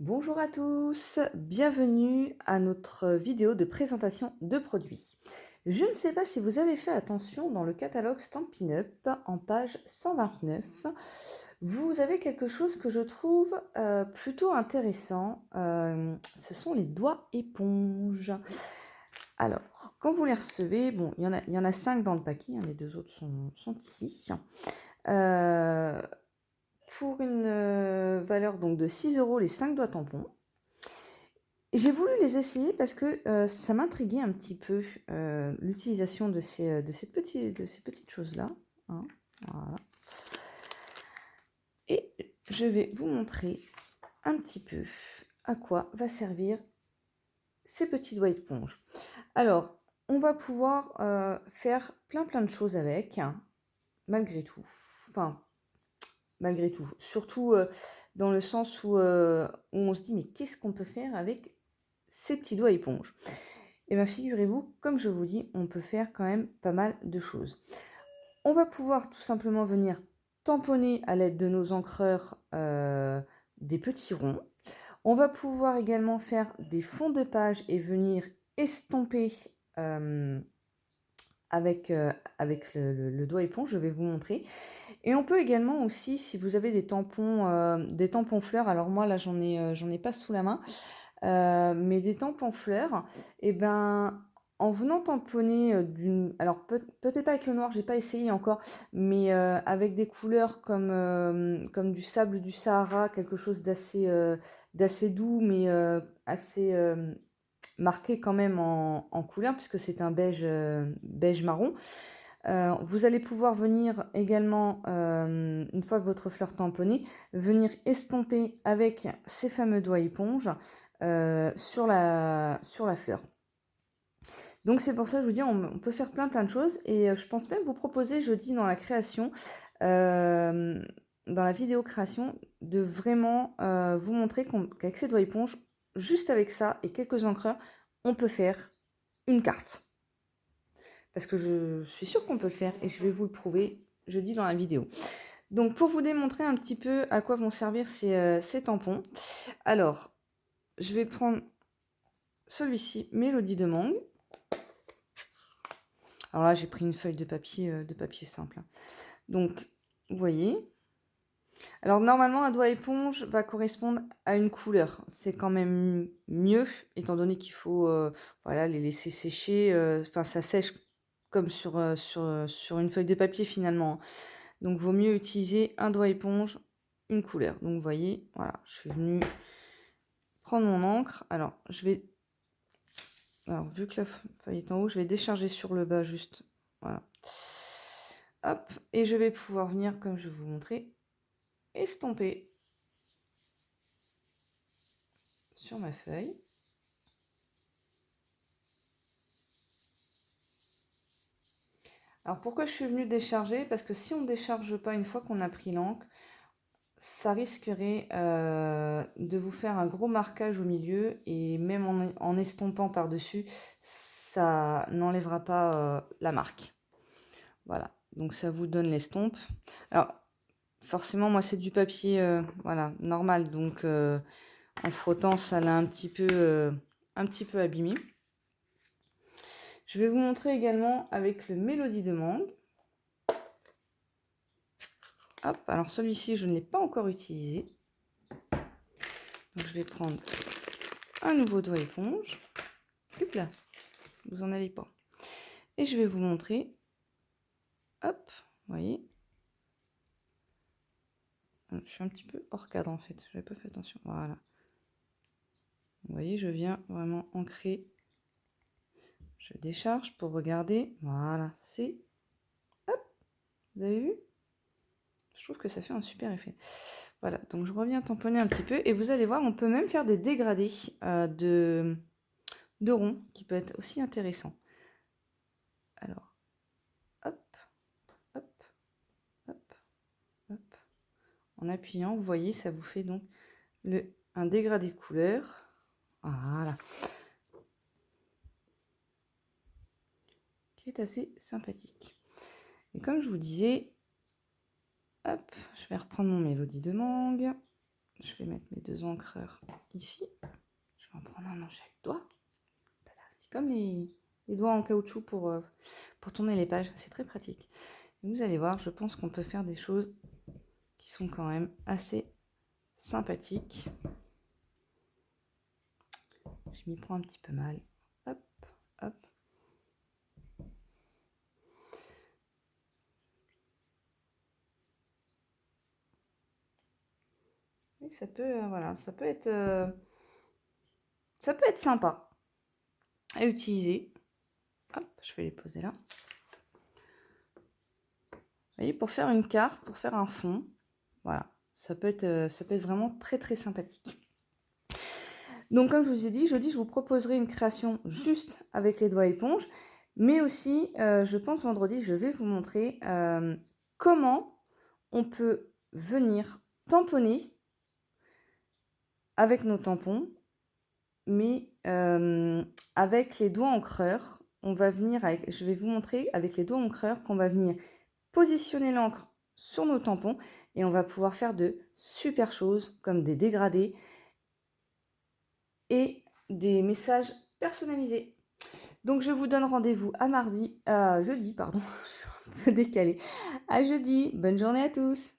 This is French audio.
Bonjour à tous, bienvenue à notre vidéo de présentation de produits. Je ne sais pas si vous avez fait attention dans le catalogue Stampin' Up en page 129. Vous avez quelque chose que je trouve plutôt intéressant. Ce sont les doigts éponges. Alors, quand vous les recevez, bon, il y en a 5 dans le paquet, les deux autres sont ici. Euh, pour une valeur donc de 6 € les 5 doigts tampons. J'ai voulu les essayer parce que ça m'intriguait un petit peu l'utilisation de ces petites choses-là. Hein, voilà. Et je vais vous montrer un petit peu à quoi va servir ces petits doigts éponges. Alors, on va pouvoir faire plein de choses avec, hein, malgré tout. Enfin, malgré tout. Surtout dans le sens où on se dit, mais qu'est-ce qu'on peut faire avec ces petits doigts éponges? Et bien figurez-vous, comme je vous dis, on peut faire quand même pas mal de choses. On va pouvoir tout simplement venir tamponner à l'aide de nos encreurs des petits ronds. On va pouvoir également faire des fonds de page et venir estomper avec le doigt éponge, je vais vous montrer. Et on peut également aussi, si vous avez des tampons fleurs, alors moi là j'en ai pas sous la main, mais des tampons fleurs, et ben en venant tamponner alors peut-être pas avec le noir, j'ai pas essayé encore, mais avec des couleurs comme du sable du Sahara, quelque chose d'assez doux, mais assez marqué quand même en couleur, puisque c'est un beige marron. Vous allez pouvoir venir également, une fois que votre fleur tamponnée, venir estomper avec ces fameux doigts éponges sur la fleur. Donc c'est pour ça que je vous dis, on peut faire plein de choses. Et je pense même vous proposer jeudi dans la création, dans la vidéo création, de vraiment vous montrer qu'avec ces doigts éponges, juste avec ça et quelques encreurs, on peut faire une carte. Parce que je suis sûre qu'on peut le faire et je vais vous le prouver jeudi dans la vidéo. Donc pour vous démontrer un petit peu à quoi vont servir ces tampons, alors je vais prendre celui-ci, Mélodie de Mangue. Alors là j'ai pris une feuille de papier simple. Donc vous voyez. Alors normalement un doigt éponge va correspondre à une couleur. C'est quand même mieux étant donné qu'il faut voilà, les laisser sécher. Enfin ça sèche comme sur une feuille de papier finalement. Donc, vaut mieux utiliser un doigt éponge, une couleur. Donc, vous voyez, voilà, je suis venue prendre mon encre. Alors, vu que la feuille est en haut, je vais décharger sur le bas juste. Voilà. Hop, et je vais pouvoir venir, comme je vais vous montrer, estomper sur ma feuille. Alors, pourquoi je suis venue décharger? Parce que si on ne décharge pas une fois qu'on a pris l'encre, ça risquerait de vous faire un gros marquage au milieu, et même en estompant par-dessus, ça n'enlèvera pas la marque. Voilà, donc ça vous donne l'estompe. Alors, forcément, moi, c'est du papier voilà, normal, donc en frottant, ça l'a un petit peu abîmé. Je vais vous montrer également avec le Mélodie de Mangue. Hop, alors celui-ci, je ne l'ai pas encore utilisé. Donc, je vais prendre un nouveau doigt éponge. Hop là, vous en allez pas. Et je vais vous montrer. Hop, vous voyez. Je suis un petit peu hors cadre en fait, j'avais pas fait attention. Voilà. Vous voyez, je viens vraiment ancrer. Je décharge pour regarder. Voilà, c'est... Hop, vous avez vu? Je trouve que ça fait un super effet. Voilà, donc je reviens tamponner un petit peu. Et vous allez voir, on peut même faire des dégradés de ronds, qui peut être aussi intéressant. Alors, hop, hop, hop, hop. En appuyant, vous voyez, ça vous fait donc un dégradé de couleur. Voilà. Qui est assez sympathique. Et comme je vous disais, hop, je vais reprendre mon Mélodie de Mangue. je vais mettre mes 2 encreurs ici. Je vais en prendre un dans chaque doigt. C'est comme les doigts en caoutchouc pour tourner les pages. C'est très pratique. Vous allez voir, je pense qu'on peut faire des choses qui sont quand même assez sympathiques. Je m'y prends un petit peu mal. Hop, hop. Et ça peut, voilà, ça peut être sympa à utiliser. Hop, je vais les poser là. Vous voyez, pour faire une carte, pour faire un fond, voilà, ça peut être vraiment très très sympathique. Donc comme je vous ai dit, jeudi, je vous proposerai une création juste avec les doigts éponge, mais aussi, je pense vendredi, je vais vous montrer comment on peut venir tamponner avec nos tampons, mais avec les doigts encreurs, on va venir avec, je vais vous montrer avec les doigts encreurs qu'on va venir positionner l'encre sur nos tampons et on va pouvoir faire de super choses comme des dégradés et des messages personnalisés. Donc je vous donne rendez-vous à jeudi, pardon, je suis un peu décalée. À jeudi, bonne journée à tous.